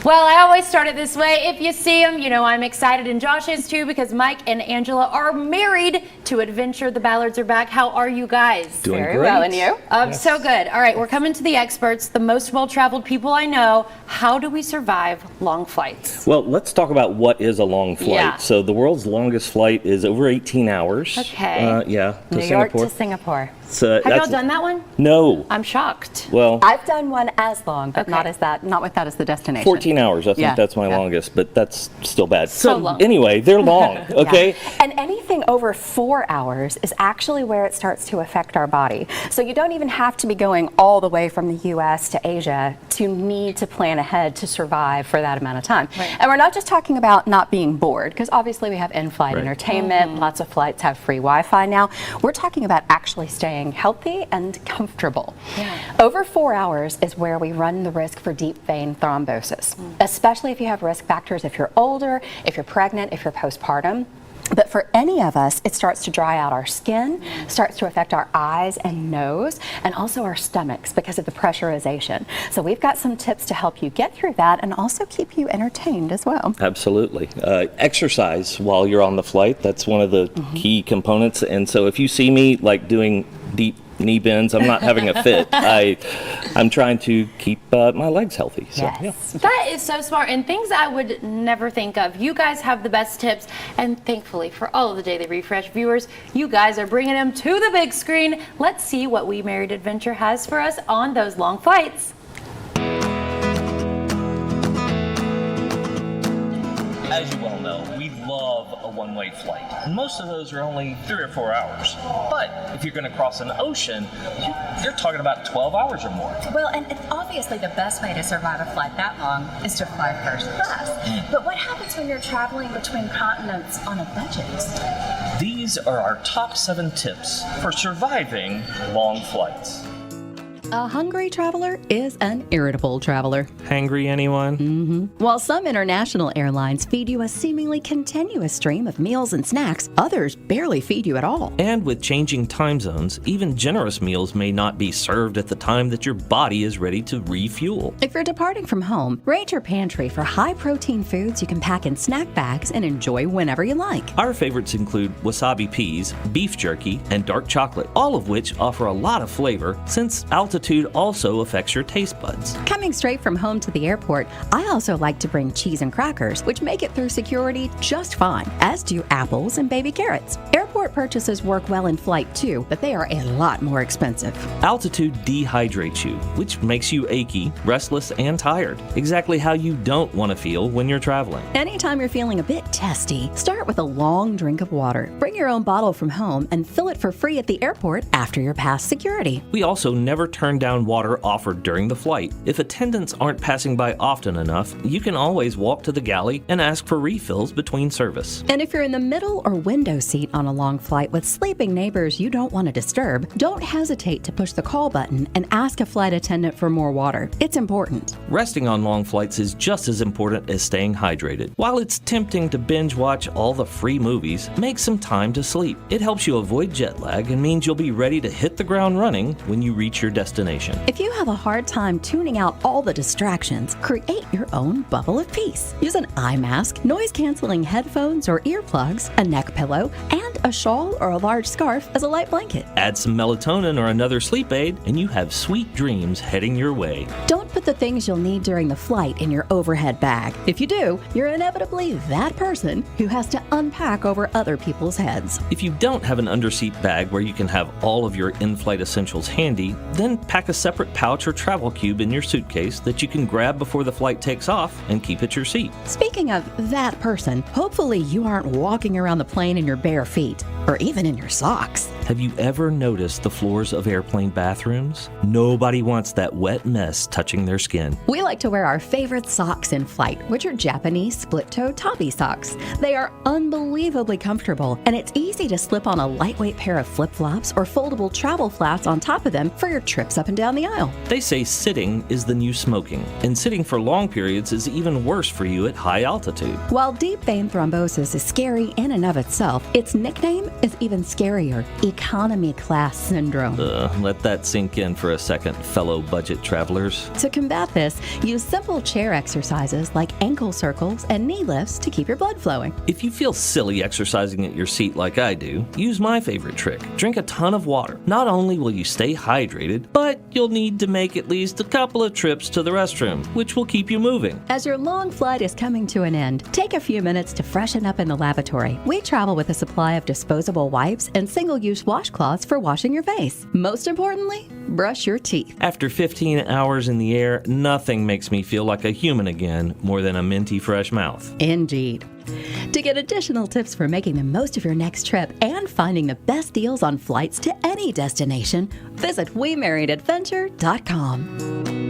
Well, I always start it this way. If you see them, you know I'm excited, and Josh is too, because Mike and Angela are married to adventure. The Ballards are back. How are you guys? Doing Very great. well, and you? Yes. So good. All right, we're coming to the experts, the most well-traveled people I know. How do we survive long flights? Well, let's talk about what is a long flight. Yeah. So the world's longest flight is over 18 hours. Okay. Yeah, to New Singapore. York to Singapore. So Have y'all done that one? No. I'm shocked. Well, I've done one as long, but Okay. not with that as the destination. 14 hours. I think Yeah. that's my Yeah. longest, but that's still bad. So long. Anyway, they're long, okay? Yeah. And anything over 4 hours is actually where it starts to affect our body. So you don't even have to be going all the way from the US to Asia to need to plan ahead to survive for that amount of time. Right. And we're not just talking about not being bored, because obviously we have in-flight Right. entertainment, lots of flights have free Wi-Fi now. We're talking about actually staying healthy and comfortable. Yeah. Over 4 hours is where we run the risk for deep vein thrombosis, especially if you have risk factors, if you're older, if you're pregnant, if you're postpartum. But for any of us, it starts to dry out our skin, starts to affect our eyes and nose, and also our stomachs because of the pressurization. So we've got some tips to help you get through that and also keep you entertained as well. Absolutely. Exercise while you're on the flight, that's one of the key components. And so if you see me like doing deep knee bends, I'm not having a fit. I'm trying to keep my legs healthy. So, yeah. That is so smart, and things I would never think of. You guys have the best tips, and thankfully for all of the Daily Refresh viewers, you guys are bringing them to the big screen. Let's see what We Married Adventure has for us on those long flights. As you well know, we love a one-way flight. And most of those are only 3 or 4 hours. But if you're going to cross an ocean, you're talking about 12 hours or more. Well, and obviously the best way to survive a flight that long is to fly first class. But what happens when you're traveling between continents on a budget? These are our top 7 tips for surviving long flights. A hungry traveler is an irritable traveler. Hangry, anyone? While some international airlines feed you a seemingly continuous stream of meals and snacks, others barely feed you at all. And with changing time zones, even generous meals may not be served at the time that your body is ready to refuel. If you're departing from home, rate your pantry for high-protein foods you can pack in snack bags and enjoy whenever you like. Our favorites include wasabi peas, beef jerky, and dark chocolate, all of which offer a lot of flavor since altitude also affects your taste buds. Coming straight from home to the airport, I also like to bring cheese and crackers, which make it through security just fine, as do apples and baby carrots. Airport purchases work well in flight too, but they are a lot more expensive. Altitude dehydrates you, which makes you achy, restless, and tired. Exactly how you don't want to feel when you're traveling. Anytime you're feeling a bit testy, start with a long drink of water. Bring your own bottle from home and fill it for free at the airport after you're past security. We also never turn down water offered during the flight. If attendants aren't passing by often enough, you can always walk to the galley and ask for refills between service. And if you're in the middle or window seat on a long flight with sleeping neighbors you don't want to disturb, don't hesitate to push the call button and ask a flight attendant for more water. It's important. Resting on long flights is just as important as staying hydrated. While it's tempting to binge watch all the free movies, make some time to sleep. It helps you avoid jet lag and means you'll be ready to hit the ground running when you reach your destination. If you have a hard time tuning out all the distractions, create your own bubble of peace. Use an eye mask, noise-canceling headphones or earplugs, a neck pillow, and a shawl or a large scarf as a light blanket. Add some melatonin or another sleep aid, and you have sweet dreams heading your way. Don't put the things you'll need during the flight in your overhead bag. If you do, you're inevitably that person who has to unpack over other people's heads. If you don't have an underseat bag where you can have all of your in-flight essentials handy, then pack a separate pouch or travel cube in your suitcase that you can grab before the flight takes off and keep at your seat. Speaking of that person, hopefully you aren't walking around the plane in your bare feet, or even in your socks. Have you ever noticed the floors of airplane bathrooms? Nobody wants that wet mess touching their skin. We like to wear our favorite socks in flight, which are Japanese split-toe Tabi socks. They are unbelievably comfortable, and it's easy to slip on a lightweight pair of flip-flops or foldable travel flats on top of them for your trips up and down the aisle. They say sitting is the new smoking, and sitting for long periods is even worse for you at high altitude. While deep vein thrombosis is scary in and of itself, its nickname is even scarier. It economy class syndrome. Let that sink in for a second, fellow budget travelers. To combat this, use simple chair exercises like ankle circles and knee lifts to keep your blood flowing. If you feel silly exercising at your seat like I do, use my favorite trick. Drink a ton of water. Not only will you stay hydrated, but you'll need to make at least a couple of trips to the restroom, which will keep you moving. As your long flight is coming to an end, take a few minutes to freshen up in the lavatory. We travel with a supply of disposable wipes and single-use washcloths for washing your face. Most importantly, brush your teeth. After 15 hours in the air, nothing makes me feel like a human again more than a minty fresh mouth. Indeed. To get additional tips for making the most of your next trip and finding the best deals on flights to any destination, visit WeMarriedAdventure.com.